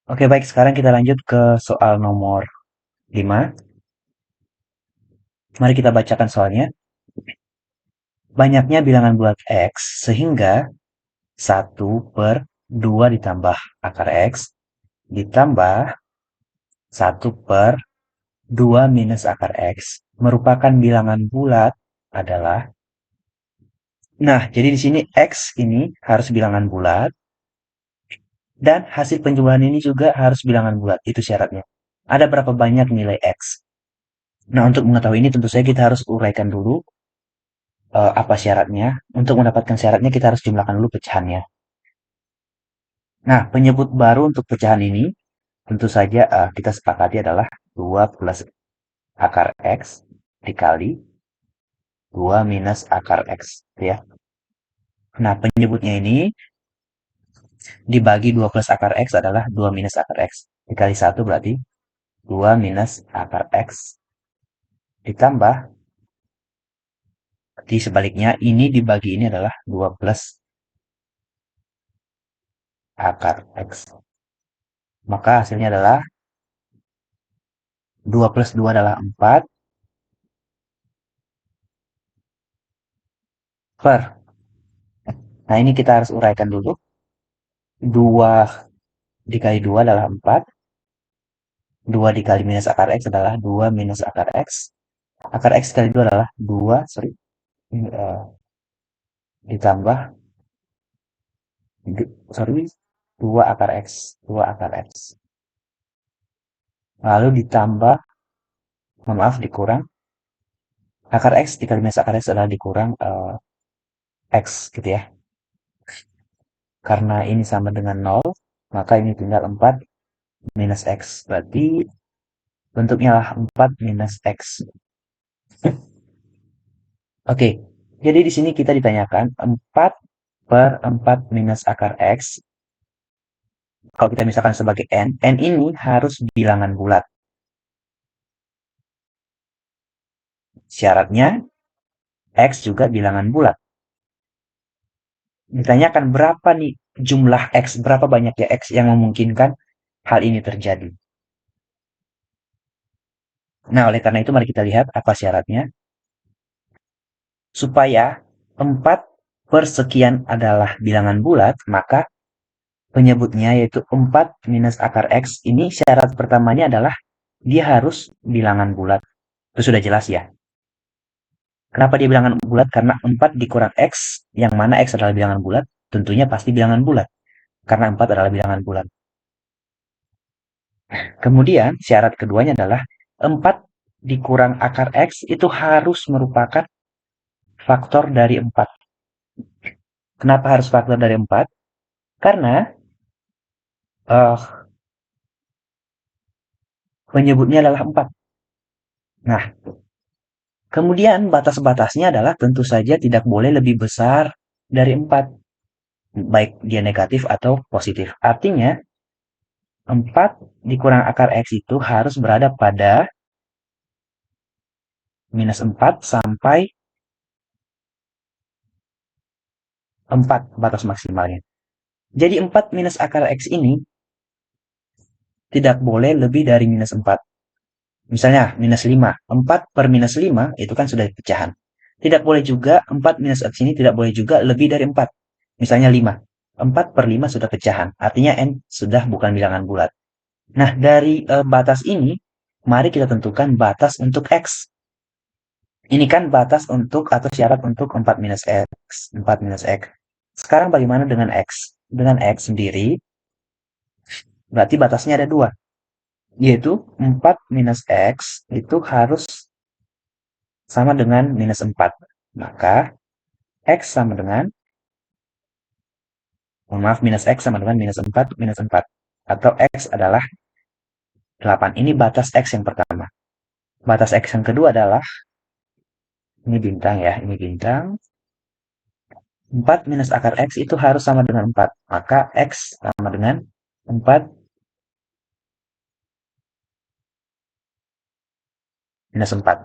Oke, baik. Sekarang kita lanjut ke soal nomor 5. Mari kita bacakan soalnya. Banyaknya bilangan bulat X sehingga 1/2 ditambah akar X ditambah 1/2 minus akar X merupakan bilangan bulat adalah. Nah, jadi di sini X ini harus bilangan bulat dan hasil penjumlahan ini juga harus bilangan bulat. Itu syaratnya. Ada berapa banyak nilai X? Nah, untuk mengetahui ini tentu saja kita harus uraikan dulu apa syaratnya. Untuk mendapatkan syaratnya kita harus jumlahkan dulu pecahannya. Nah, penyebut baru untuk pecahan ini tentu saja kita sepakati adalah 2 plus akar X dikali 2 minus akar X. Ya. Nah, penyebutnya ini dibagi 2 plus akar X adalah 2 minus akar X. Dikali 1 berarti 2 minus akar X. Ditambah, di sebaliknya ini dibagi ini adalah 2 plus akar X. Maka hasilnya adalah 2 plus 2 adalah 4 per. Nah, ini kita harus uraikan dulu. 2 dikali 2 adalah 4. 2 dikali minus akar X adalah 2 minus akar X. Akar X kali 2 adalah 2, sorry. Ditambah, sorry, 2 akar X. 2 akar X. Lalu ditambah, mohon maaf, dikurang. Akar X dikali minus akar X adalah dikurang X gitu ya. Karena ini sama dengan 0, maka ini tinggal 4 minus X. Berarti bentuknya lah 4 minus X. Oke, jadi di sini kita ditanyakan 4 per 4 minus akar X. Kalau kita misalkan sebagai N ini harus bilangan bulat. Syaratnya X juga bilangan bulat. Ditanyakan berapa nih jumlah X, berapa banyaknya X yang memungkinkan hal ini terjadi. Nah, oleh karena itu mari kita lihat apa syaratnya. Supaya 4 per sekian adalah bilangan bulat, maka penyebutnya yaitu 4 minus akar X ini syarat pertamanya adalah dia harus bilangan bulat. Itu sudah jelas ya. Kenapa dia bilangan bulat? Karena 4 dikurang X, yang mana X adalah bilangan bulat, tentunya pasti bilangan bulat. Karena 4 adalah bilangan bulat. Kemudian syarat keduanya adalah 4 dikurang akar X itu harus merupakan faktor dari 4. Kenapa harus faktor dari 4? Karena penyebutnya adalah 4. Nah, kemudian batas-batasnya adalah tentu saja tidak boleh lebih besar dari 4. Baik dia negatif atau positif. Artinya, 4 dikurang akar X itu harus berada pada minus 4 sampai 4 batas maksimalnya. Jadi 4 minus akar X ini tidak boleh lebih dari minus 4. Misalnya minus 5. 4 per minus 5 itu kan sudah pecahan. Tidak boleh juga 4 minus X ini tidak boleh juga lebih dari 4. Misalnya 5. 4 per 5 sudah pecahan. Artinya N sudah bukan bilangan bulat. Nah, dari batas ini, mari kita tentukan batas untuk X. Ini kan batas untuk atau syarat untuk 4 minus X. 4 minus X. Sekarang bagaimana dengan X? Dengan X sendiri, berarti batasnya ada 2. Yaitu 4 minus X itu harus sama dengan minus 4. Maka X sama dengan, mohon maaf, minus X sama dengan minus 4 minus 4. Atau X adalah 8. Ini batas X yang pertama. Batas X yang kedua adalah, ini bintang ya, ini bintang. 4 minus akar X itu harus sama dengan 4. Maka X sama dengan 4 minus 4.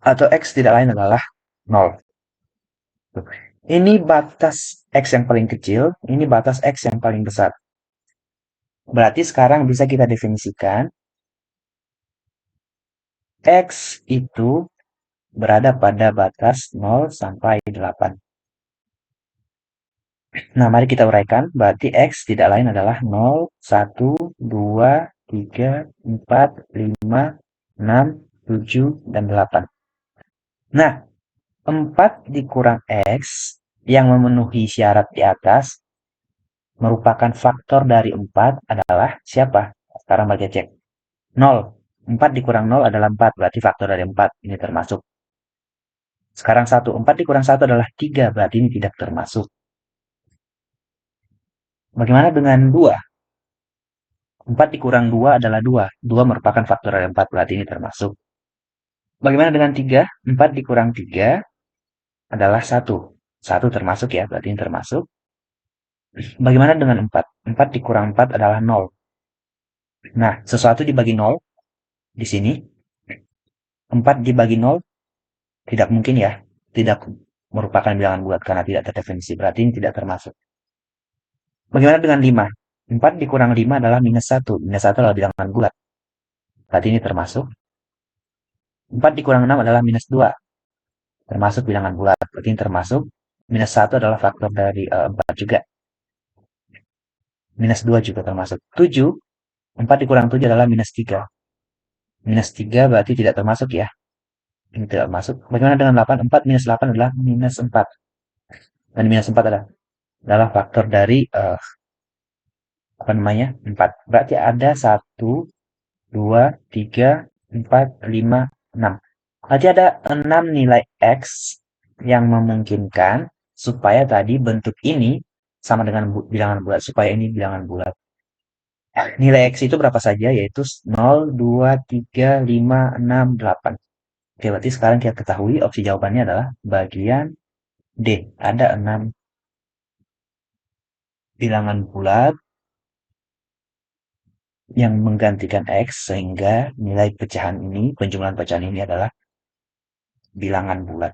Atau X tidak lain adalah 0. Ini batas X yang paling kecil, ini batas X yang paling besar. Berarti sekarang bisa kita definisikan X itu berada pada batas 0 sampai 8. Nah, mari kita uraikan. Berarti X tidak lain adalah 0, 1, 2, 3, 4, 5, 6, 7, dan 8. Nah, 4 dikurang X yang memenuhi syarat di atas merupakan faktor dari 4 adalah siapa? Sekarang mari kita cek. 0. 4 dikurang 0 adalah 4, berarti faktor dari 4. Ini termasuk. Sekarang 1. 4 dikurang 1 adalah 3, berarti ini tidak termasuk. Bagaimana dengan 2? 4 dikurang 2 adalah 2. 2 merupakan faktor dari 4, berarti ini termasuk. Bagaimana dengan 3? 4 dikurang 3 adalah 1. 1 termasuk ya, berarti ini termasuk. Bagaimana dengan 4? 4 dikurang 4 adalah 0. Nah, sesuatu dibagi 0 di sini. 4 dibagi 0 tidak mungkin ya. Tidak merupakan bilangan bulat karena tidak terdefinisi. Berarti ini tidak termasuk. Bagaimana dengan 5? 4 dikurang 5 adalah minus 1. Minus 1 adalah bilangan bulat. Berarti ini termasuk. 4 dikurang 6 adalah minus 2. Termasuk bilangan bulat. Berarti ini termasuk. Minus 1 adalah faktor dari 4 juga. Minus 2 juga termasuk. 7. 4 dikurang 7 adalah minus 3. Minus 3 berarti tidak termasuk ya. Ini tidak masuk. Bagaimana dengan 8? 4 minus 8 adalah minus 4. Dan minus 4 adalah faktor dari apa namanya? 4. Berarti ada 1, 2, 3, 4, 5, 6. Berarti ada 6 nilai X yang memungkinkan supaya tadi bentuk ini sama dengan bilangan bulat, supaya ini bilangan bulat. Nilai X itu berapa saja? Yaitu 0, 2, 3, 5, 6, 8. Oke, berarti sekarang kita ketahui opsi jawabannya adalah bagian D. Ada 6 bilangan bulat yang menggantikan X sehingga nilai pecahan ini, penjumlahan pecahan ini adalah bilangan bulat.